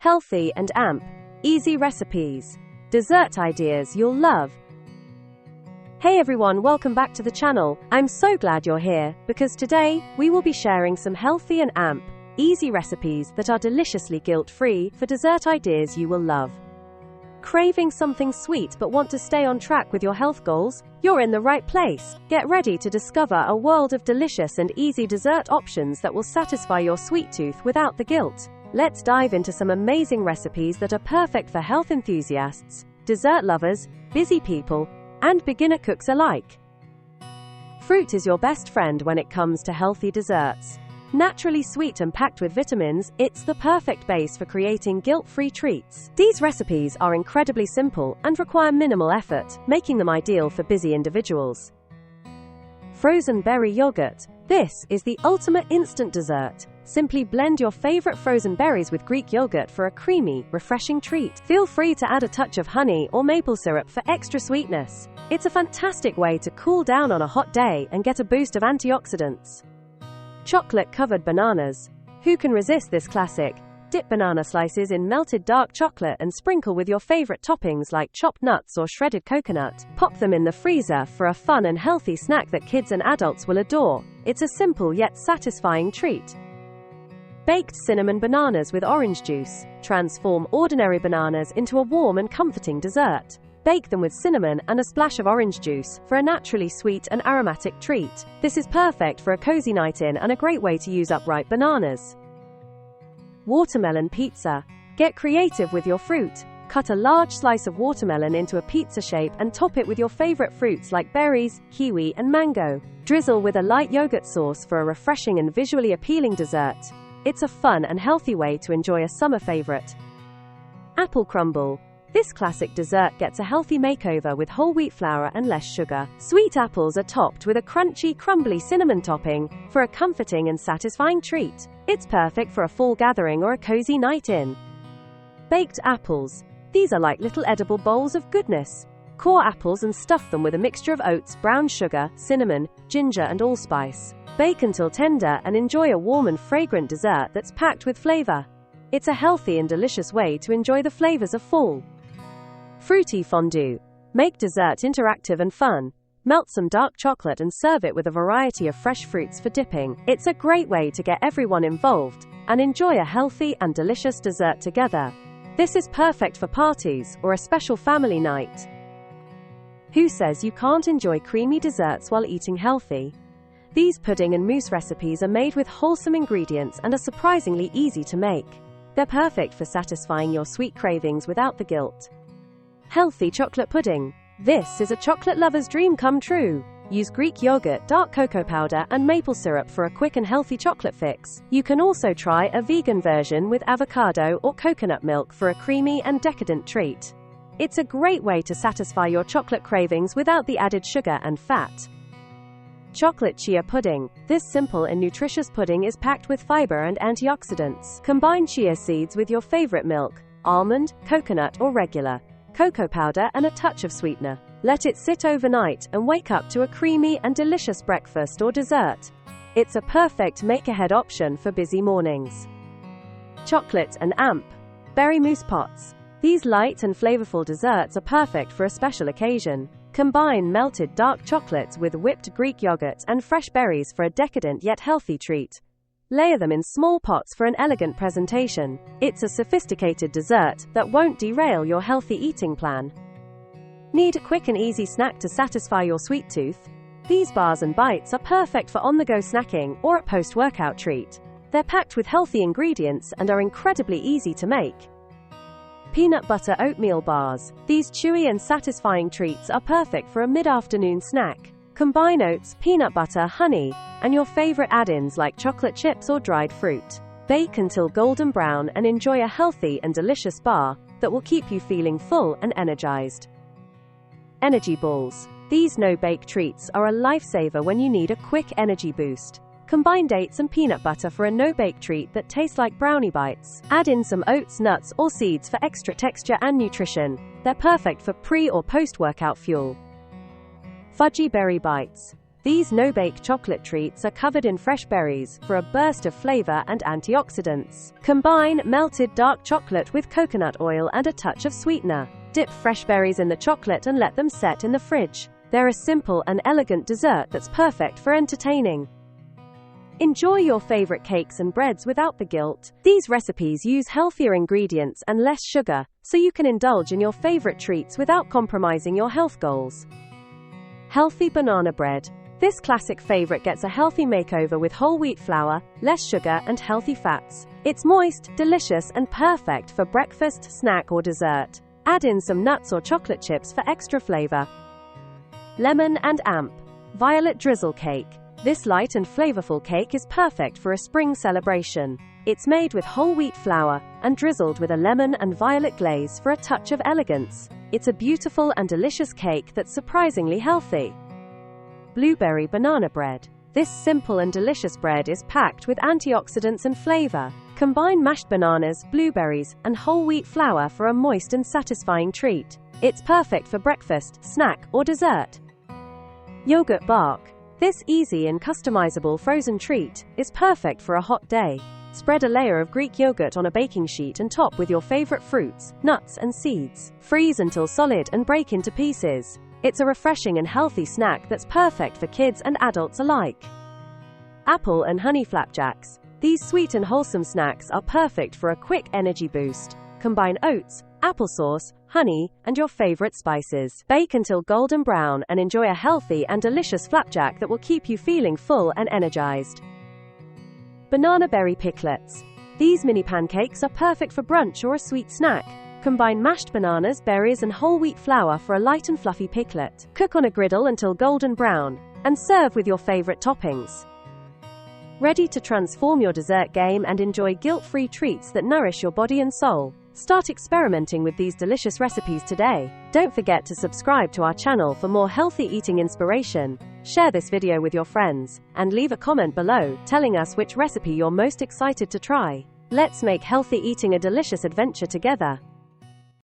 healthy and easy recipes, dessert ideas you'll love. Hey everyone, welcome back to the channel. I'm so glad you're here, because today, we will be sharing some healthy and easy recipes that are deliciously guilt-free for dessert ideas you will love. Craving something sweet but want to stay on track with your health goals? You're in the right place. Get ready to discover a world of delicious and easy dessert options that will satisfy your sweet tooth without the guilt. Let's dive into some amazing recipes that are perfect for health enthusiasts, dessert lovers, busy people, and beginner cooks alike. Fruit is your best friend when it comes to healthy desserts. Naturally sweet and packed with vitamins, it's the perfect base for creating guilt-free treats. These recipes are incredibly simple and require minimal effort, making them ideal for busy individuals. Frozen berry yogurt. This is the ultimate instant dessert. Simply blend your favorite frozen berries with Greek yogurt for a creamy, refreshing treat. Feel free to add a touch of honey or maple syrup for extra sweetness. It's a fantastic way to cool down on a hot day and get a boost of antioxidants. Chocolate-covered bananas. Who can resist this classic? Dip banana slices in melted dark chocolate and sprinkle with your favorite toppings like chopped nuts or shredded coconut. Pop them in the freezer for a fun and healthy snack that kids and adults will adore. It's a simple yet satisfying treat. Baked cinnamon bananas with orange juice. Transform ordinary bananas into a warm and comforting dessert. Bake them with cinnamon and a splash of orange juice for a naturally sweet and aromatic treat. This is perfect for a cozy night in and a great way to use up ripe bananas. Watermelon pizza. Get creative with your fruit. Cut a large slice of watermelon into a pizza shape and top it with your favorite fruits like berries, kiwi, and mango. Drizzle with a light yogurt sauce for a refreshing and visually appealing dessert. It's a fun and healthy way to enjoy a summer favorite. Apple crumble. This classic dessert gets a healthy makeover with whole wheat flour and less sugar. Sweet apples are topped with a crunchy, crumbly cinnamon topping for a comforting and satisfying treat. It's perfect for a fall gathering or a cozy night in. Baked apples. These are like little edible bowls of goodness. Core apples and stuff them with a mixture of oats, brown sugar, cinnamon, ginger, and allspice. Bake until tender and enjoy a warm and fragrant dessert that's packed with flavor. It's a healthy and delicious way to enjoy the flavors of fall. Fruity fondue. Make dessert interactive and fun. Melt some dark chocolate and serve it with a variety of fresh fruits for dipping. It's a great way to get everyone involved and enjoy a healthy and delicious dessert together. This is perfect for parties or a special family night. Who says you can't enjoy creamy desserts while eating healthy? These pudding and mousse recipes are made with wholesome ingredients and are surprisingly easy to make. They're perfect for satisfying your sweet cravings without the guilt. Healthy chocolate pudding. This is a chocolate lover's dream come true. Use Greek yogurt, dark cocoa powder, and maple syrup for a quick and healthy chocolate fix. You can also try a vegan version with avocado or coconut milk for a creamy and decadent treat. It's a great way to satisfy your chocolate cravings without the added sugar and fat. Chocolate chia pudding. This simple and nutritious pudding is packed with fiber and antioxidants. Combine chia seeds with your favorite milk, almond, coconut, or regular cocoa powder, and a touch of sweetener. Let it sit overnight and wake up to a creamy and delicious breakfast or dessert. It's a perfect make-ahead option for busy mornings. Chocolate and berry mousse pots. These light and flavorful desserts are perfect for a special occasion. Combine melted dark chocolates with whipped Greek yogurt and fresh berries for a decadent yet healthy treat. Layer them in small pots for an elegant presentation. It's a sophisticated dessert that won't derail your healthy eating plan. Need a quick and easy snack to satisfy your sweet tooth? These bars and bites are perfect for on-the-go snacking or a post-workout treat. They're packed with healthy ingredients and are incredibly easy to make. Peanut butter oatmeal bars. These chewy and satisfying treats are perfect for a mid-afternoon snack. Combine oats, peanut butter, honey, and your favorite add-ins like chocolate chips or dried fruit. Bake until golden brown and enjoy a healthy and delicious bar that will keep you feeling full and energized. Energy balls. These no-bake treats are a lifesaver when you need a quick energy boost. Combine dates and peanut butter for a no-bake treat that tastes like brownie bites. Add in some oats, nuts, or seeds for extra texture and nutrition. They're perfect for pre- or post-workout fuel. Fudgy berry bites. These no-bake chocolate treats are covered in fresh berries for a burst of flavor and antioxidants. Combine melted dark chocolate with coconut oil and a touch of sweetener. Dip fresh berries in the chocolate and let them set in the fridge. They're a simple and elegant dessert that's perfect for entertaining. Enjoy your favorite cakes and breads without the guilt. These recipes use healthier ingredients and less sugar, so you can indulge in your favorite treats without compromising your health goals. Healthy banana bread. This classic favorite gets a healthy makeover with whole wheat flour, less sugar, and healthy fats. It's moist, delicious, and perfect for breakfast, snack, or dessert. Add in some nuts or chocolate chips for extra flavor. Lemon and amp. Violet drizzle cake. This light and flavorful cake is perfect for a spring celebration. It's made with whole wheat flour and drizzled with a lemon and violet glaze for a touch of elegance. It's a beautiful and delicious cake that's surprisingly healthy. Blueberry banana bread. This simple and delicious bread is packed with antioxidants and flavor. Combine mashed bananas, blueberries, and whole wheat flour for a moist and satisfying treat. It's perfect for breakfast, snack, or dessert. Yogurt bark. This easy and customizable frozen treat is perfect for a hot day. Spread a layer of Greek yogurt on a baking sheet and top with your favorite fruits, nuts, and seeds. Freeze until solid and break into pieces. It's a refreshing and healthy snack that's perfect for kids and adults alike. Apple and honey flapjacks. These sweet and wholesome snacks are perfect for a quick energy boost. Combine oats, applesauce, honey, and your favorite spices. Bake until golden brown and enjoy a healthy and delicious flapjack that will keep you feeling full and energized. Banana berry picklets. These mini pancakes are perfect for brunch or a sweet snack. Combine mashed bananas, berries, and whole wheat flour for a light and fluffy piclet. Cook on a griddle until golden brown, and serve with your favorite toppings. Ready to transform your dessert game and enjoy guilt-free treats that nourish your body and soul? Start experimenting with these delicious recipes today. Don't forget to subscribe to our channel for more healthy eating inspiration. Share this video with your friends, and leave a comment below telling us which recipe you're most excited to try. Let's make healthy eating a delicious adventure together.